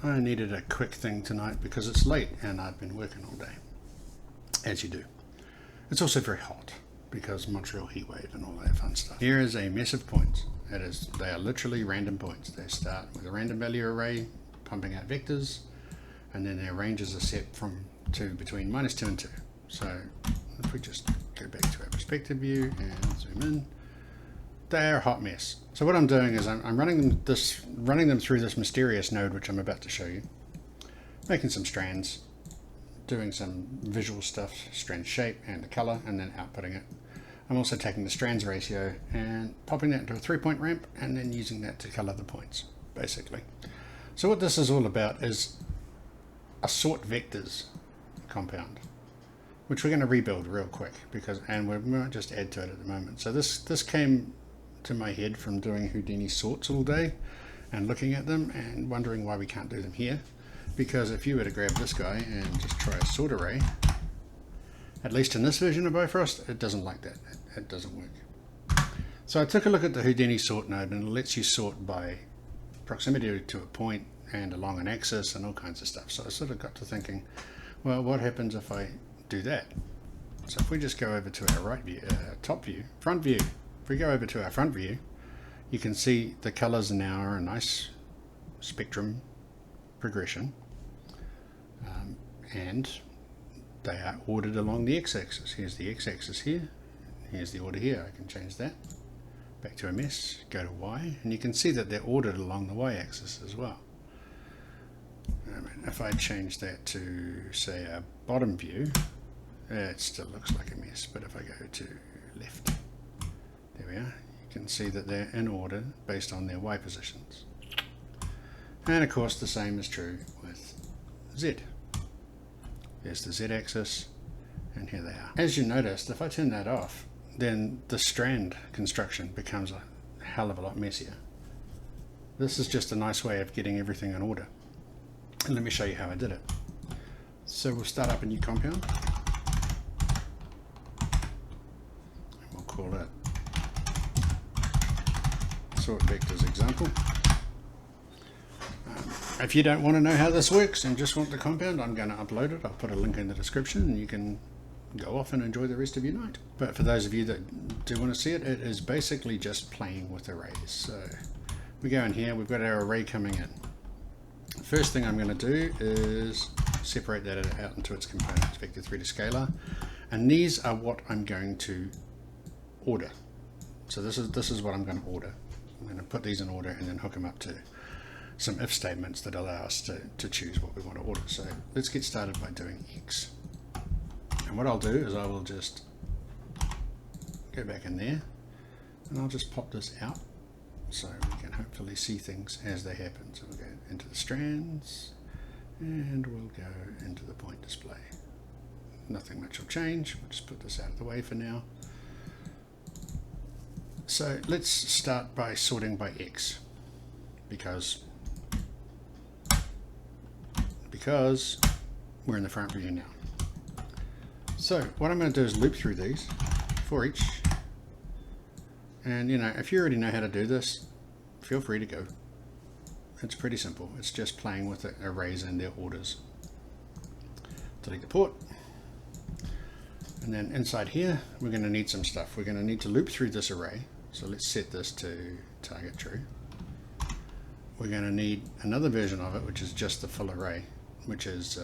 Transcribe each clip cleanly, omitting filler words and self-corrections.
I needed a quick thing tonight because it's late and I've been working all day, as you do. It's also very hot because Montreal heat wave and all that fun stuff. Here is a mess of points. They are literally random points. They start with a random value array, pumping out vectors, and then their ranges are set between -2 and 2. So if we just go back to our perspective view and zoom in, they're a hot mess. So what I'm doing is I'm running them through this mysterious node, which I'm about to show you, making some strands, doing some visual stuff, strand shape and the color, and then outputting it. I'm also taking the strands ratio and popping that into a 3-point ramp and then using that to color the points, basically. So what this is all about is a sort vectors compound, which we're going to rebuild real quick and we might just add to it at the moment. So this came to my head from doing Houdini sorts all day and looking at them and wondering why we can't do them here. Because if you were to grab this guy and just try a sort array, at least in this version of Bifrost, it doesn't like that. It doesn't work. So I took a look at the Houdini sort node, and it lets you sort by proximity to a point and along an axis and all kinds of stuff. So I sort of got to thinking, well, what happens if I do that? So if we just go over to our front view, if we go over to our front view, you can see the colors now are a nice spectrum progression. And they are ordered along the x-axis. Here's the x-axis here. Here's the order here. I can change that. Back to a mess. Go to y. And you can see that they're ordered along the y-axis as well. If I change that to, say, a bottom view, it still looks like a mess. But if I go to left, there we are. You can see that they're in order based on their y positions. And of course the same is true with Z. There's the Z-axis, and here they are. As you noticed, if I turn that off, then the strand construction becomes a hell of a lot messier. This is just a nice way of getting everything in order. And let me show you how I did it. So we'll start up a new compound. And we'll call it sort vectors example. If you don't want to know how this works and just want the compound, I'm going to upload it. I'll put a link in the description and you can go off and enjoy the rest of your night. But for those of you that do want to see it, it is basically just playing with arrays. So we go in here, we've got our array coming in. First thing I'm going to do is separate that out into its components, vector3 to scalar. And these are what I'm going to order. So this is what I'm going to order. I'm going to put these in order and then hook them up to some if statements that allow us to choose what we want to order. So let's get started by doing X. And what I'll do is I will just go back in there and I'll just pop this out so we can hopefully see things as they happen. So we'll go into the strands and we'll go into the point display. Nothing much will change. We'll just put this out of the way for now. So let's start by sorting by X because we're in the front view now. So what I'm going to do is loop through these for each, and if you already know how to do this, feel free to go. It's pretty simple. It's just playing with the arrays and their orders. Delete the port, and then inside here we're going to need some stuff. We're going to need to loop through this array, so let's set this to target true. We're going to need another version of it, which is just the full array, which is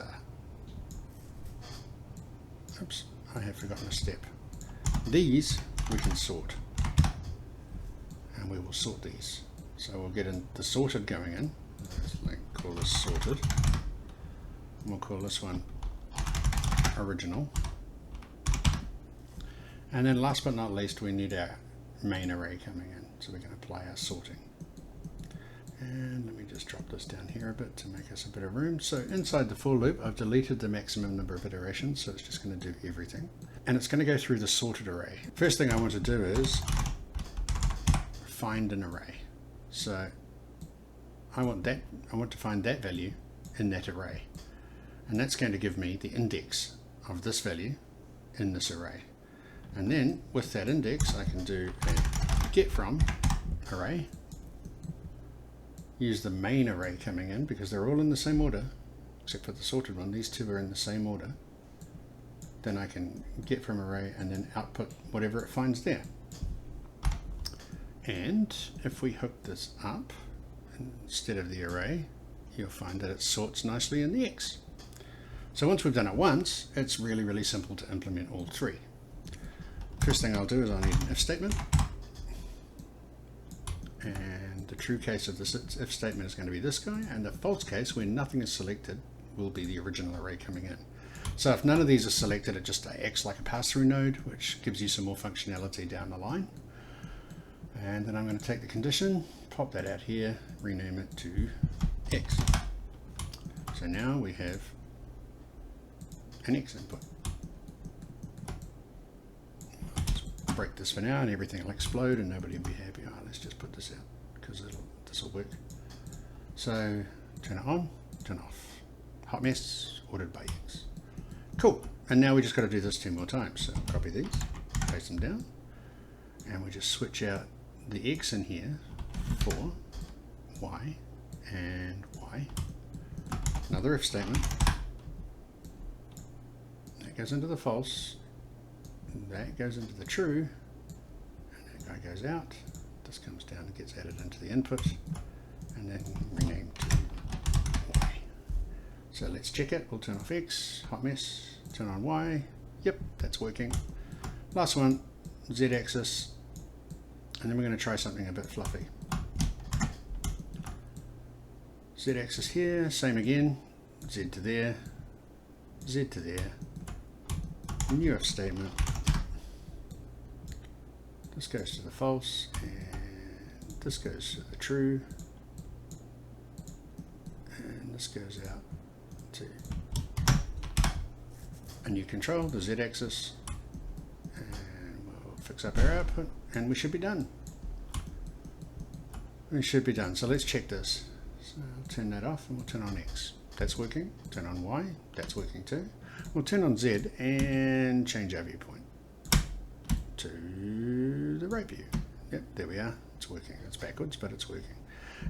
oops, I have forgotten a step. These we can sort, and we will sort these. So we'll get in the sorted going in. Let's call this sorted. And we'll call this one original. And then last but not least, we need our main array coming in. So we're going to apply our sorting. And let me just drop this down here a bit to make us a bit of room. So inside the for loop, I've deleted the maximum number of iterations, so it's just going to do everything. And it's going to go through the sorted array. First thing I want to do is find an array. So I want to find that value in that array. And that's going to give me the index of this value in this array. And then with that index, I can do a get from array. use the main array coming in because they're all in the same order, except for the sorted one. These two are in the same order. Then I can get from array and then output whatever it finds there. And if we hook this up instead of the array, you'll find that it sorts nicely in the X. So once we've done it once, it's really, really simple to implement all three. First thing I'll do is I'll need an if statement. And the true case of this if statement is going to be this guy, and the false case, where nothing is selected, will be the original array coming in. So if none of these are selected, it just acts like a pass-through node, which gives you some more functionality down the line. And then I'm going to take the condition, pop that out here, rename it to X. So now we have an X input. Let's break this for now and everything will explode and nobody will be happy. Oh, let's just put this out because this will work. So turn it on, turn it off. Hot mess, ordered by X. Cool. And now we just got to do this 2 more times. So copy these, paste them down, and we just switch out the X in here for Y and Y. Another if statement. That goes into the false. That goes into the true. And that guy goes out. This comes down and gets added into the input. And then renamed to Y. So let's check it. We'll turn off X. Hot mess. Turn on Y. Yep, that's working. Last one. Z axis. And then we're going to try something a bit fluffy. Z axis here, same again, Z to there, Z to there, new if statement. This goes to the false, and this goes to the true, and this goes out to a new control, the Z axis, and we'll fix up our output. And we should be done. We should be done. So let's check this. So I'll turn that off and we'll turn on X. That's working. Turn on Y. That's working too. We'll turn on Z and change our viewpoint to the right view. Yep, there we are. It's working. It's backwards, but it's working.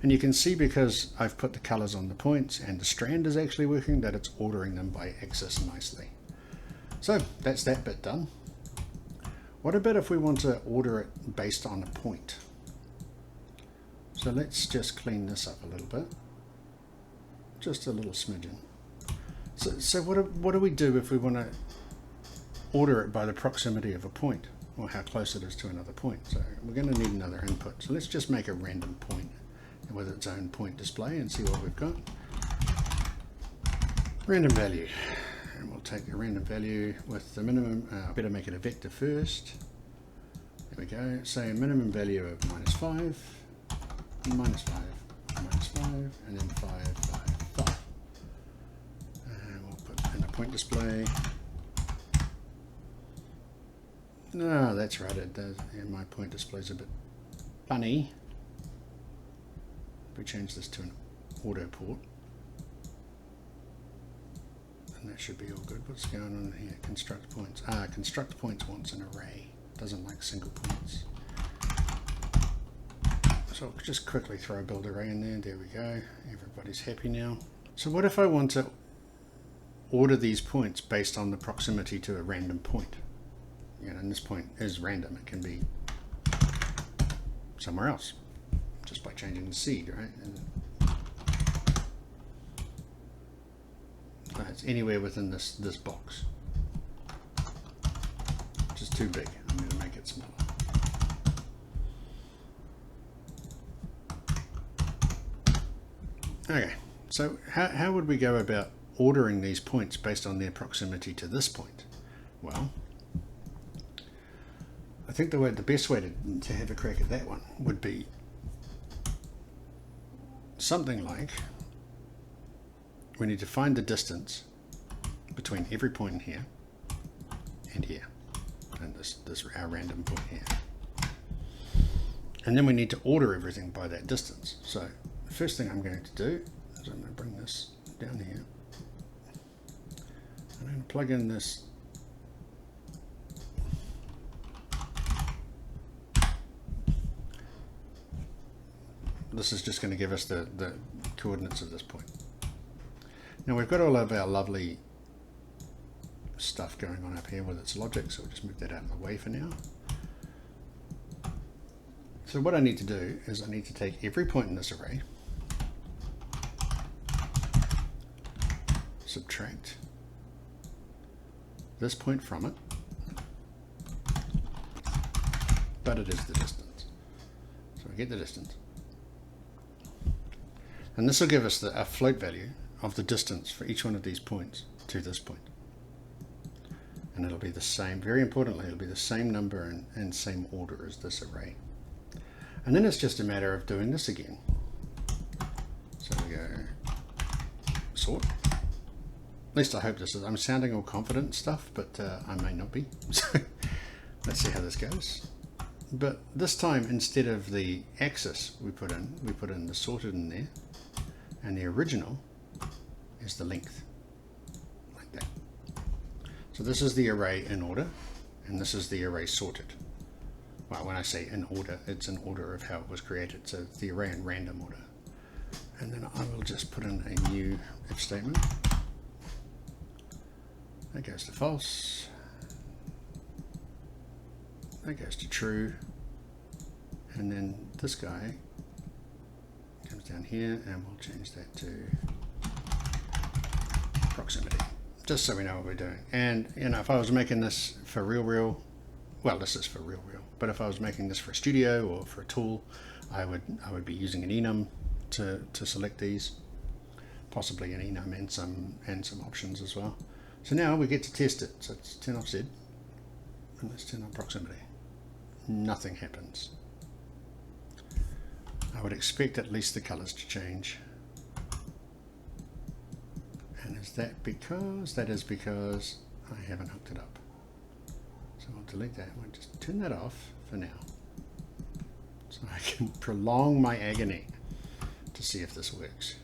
And you can see because I've put the colors on the points and the strand is actually working that it's ordering them by axis nicely. So that's that bit done. What about if we want to order it based on a point? So let's just clean this up a little bit. Just a little smidgen. So what do we do if we want to order it by the proximity of a point, or how close it is to another point? So we're going to need another input. So let's just make a random point with its own point display and see what we've got. Random value. And we'll take the random value with the minimum. I better make it a vector first. There we go. Say a minimum value of -5, -5, -5, and then 5, 5, 5. And we'll put in a point display. No, that's right. It does. Yeah, my point display is a bit funny. We change this to an auto port. And that should be all good. What's going on here? Construct points. Construct points wants an array. Doesn't like single points. So I'll just quickly throw a build array in there. There we go. Everybody's happy now. So what if I want to order these points based on the proximity to a random point? You know, and this point is random. It can be somewhere else just by changing the seed, right? It's anywhere within this box, which is too big. I'm going to make it smaller. Okay, so how would we go about ordering these points based on their proximity to this point? Well, I think the best way to have a crack at that one would be something like, we need to find the distance between every point in here and here, and this our random point here. And then we need to order everything by that distance. So the first thing I'm going to do is I'm going to bring this down here. I'm going to plug in this this is just going to give us the coordinates of this point. Now we've got all of our lovely stuff going on up here with its logic, so we'll just move that out of the way for now. So what I need to do is I need to take every point in this array, subtract this point from it, but it is the distance. So I get the distance. And this will give us a float value of the distance for each one of these points to this point. And it'll be the same, very importantly, it'll be the same number and same order as this array. And then it's just a matter of doing this again. So we go sort. At least I hope this is, I'm sounding all confident and stuff, but I may not be. So let's see how this goes. But this time, instead of the axis we put in the sorted in there, and the original is the length, like that. So this is the array in order, and this is the array sorted. Well, when I say in order, it's in order of how it was created, so it's the array in random order. And then I will just put in a new if statement. That goes to false. That goes to true. And then this guy comes down here, and we'll change that to proximity, just so we know what we're doing. And you know, if I was making this for real, well, this is for real, but if I was making this for a studio or for a tool, I would be using an enum to select these, possibly an enum and some options as well. So now we get to test it. So it's turn off Z, and let's turn on proximity. Nothing happens. I would expect at least the colors to change. And is that because? That is because I haven't hooked it up. So I'll delete that. We'll just turn that off for now, so I can prolong my agony to see if this works.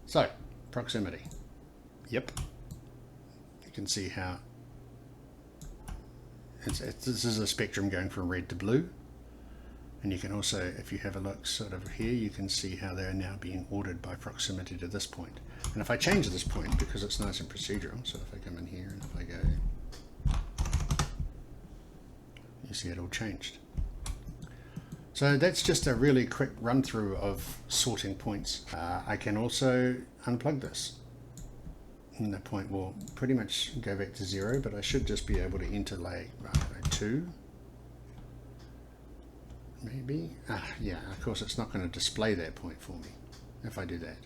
So proximity. Yep. You can see how this is a spectrum going from red to blue. And you can also, if you have a look sort of here, you can see how they're now being ordered by proximity to this point. And if I change this point, because it's nice and procedural, so if I come in here and if I go, you see it all changed. So that's just a really quick run through of sorting points. I can also unplug this. And the point will pretty much go back to 0, but I should just be able to enter like 2. Maybe. Yeah, of course it's not going to display that point for me if I do that.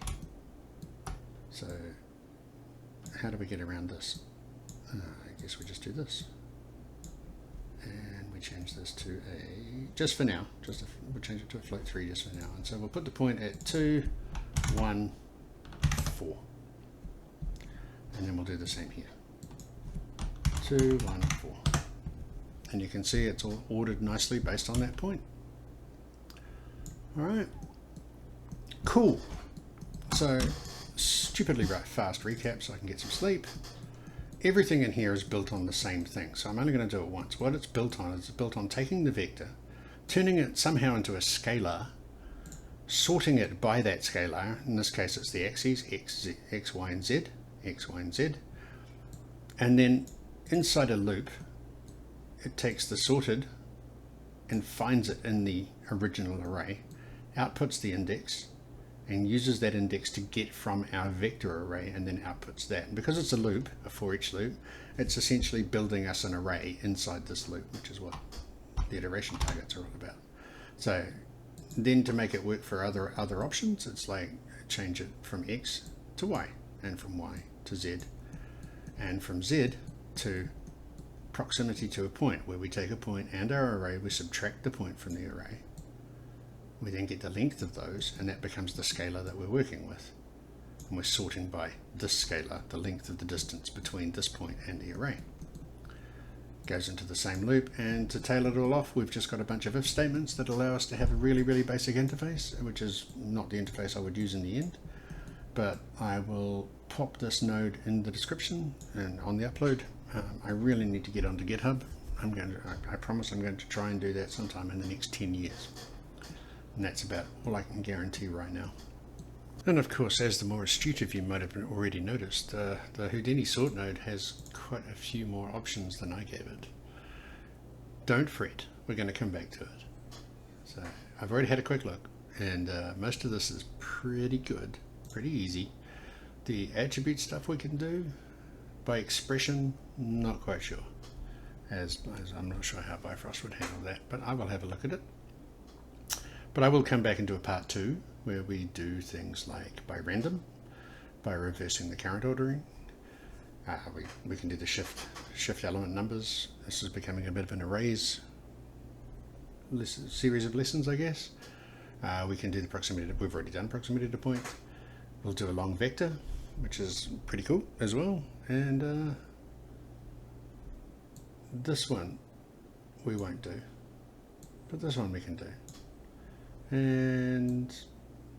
So how do we get around this? I guess we just do this. And we change this to a, just for now, we'll change it to a float 3 just for now. And so we'll put the point at 2, 1, 4. And then we'll do the same here. 2, 1, 4. And you can see it's all ordered nicely based on that point. All right, cool. So stupidly fast recap so I can get some sleep. Everything in here is built on the same thing, so I'm only going to do it once. What it's built on is it's built on taking the vector, turning it somehow into a scalar, sorting it by that scalar. In this case it's the axes, x, y, and z, and then inside a loop it takes the sorted and finds it in the original array, outputs the index, and uses that index to get from our vector array, and then outputs that. And because it's a loop, a for each loop, it's essentially building us an array inside this loop, which is what the iteration targets are all about. So then to make it work for other options, it's like change it from x to y, and from y to z, and from z to proximity to a point, where we take a point and our array, we subtract the point from the array, we then get the length of those, and that becomes the scalar that we're working with, and we're sorting by this scalar, the length of the distance between this point and the array. Goes into the same loop, and to tail it all off, we've just got a bunch of if statements that allow us to have a really basic interface, which is not the interface I would use in the end, but I will pop this node in the description and on the upload. I really need to get onto GitHub. I promise I'm going to try and do that sometime in the next 10 years. And that's about all I can guarantee right now. And of course, as the more astute of you might have already noticed, the Houdini sort node has quite a few more options than I gave it. Don't fret, we're going to come back to it. So I've already had a quick look, and most of this is pretty good, pretty easy. The attribute stuff we can do by expression, not quite sure, as I'm not sure how Bifrost would handle that, but I will have a look at it. But I will come back and do a part 2 where we do things like by random, by reversing the current ordering. We can do the shift element numbers. This is becoming a bit of an arrays series of lessons, I guess. We can do the proximity to, we've already done proximity to point. We'll do a long vector, which is pretty cool as well. And this one we won't do, but this one we can do. And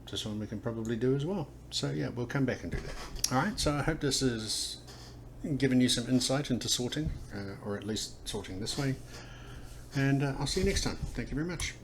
this one we can probably do as well. So yeah, we'll come back and do that. Alright, so I hope this has given you some insight into sorting, or at least sorting this way. And I'll see you next time. Thank you very much.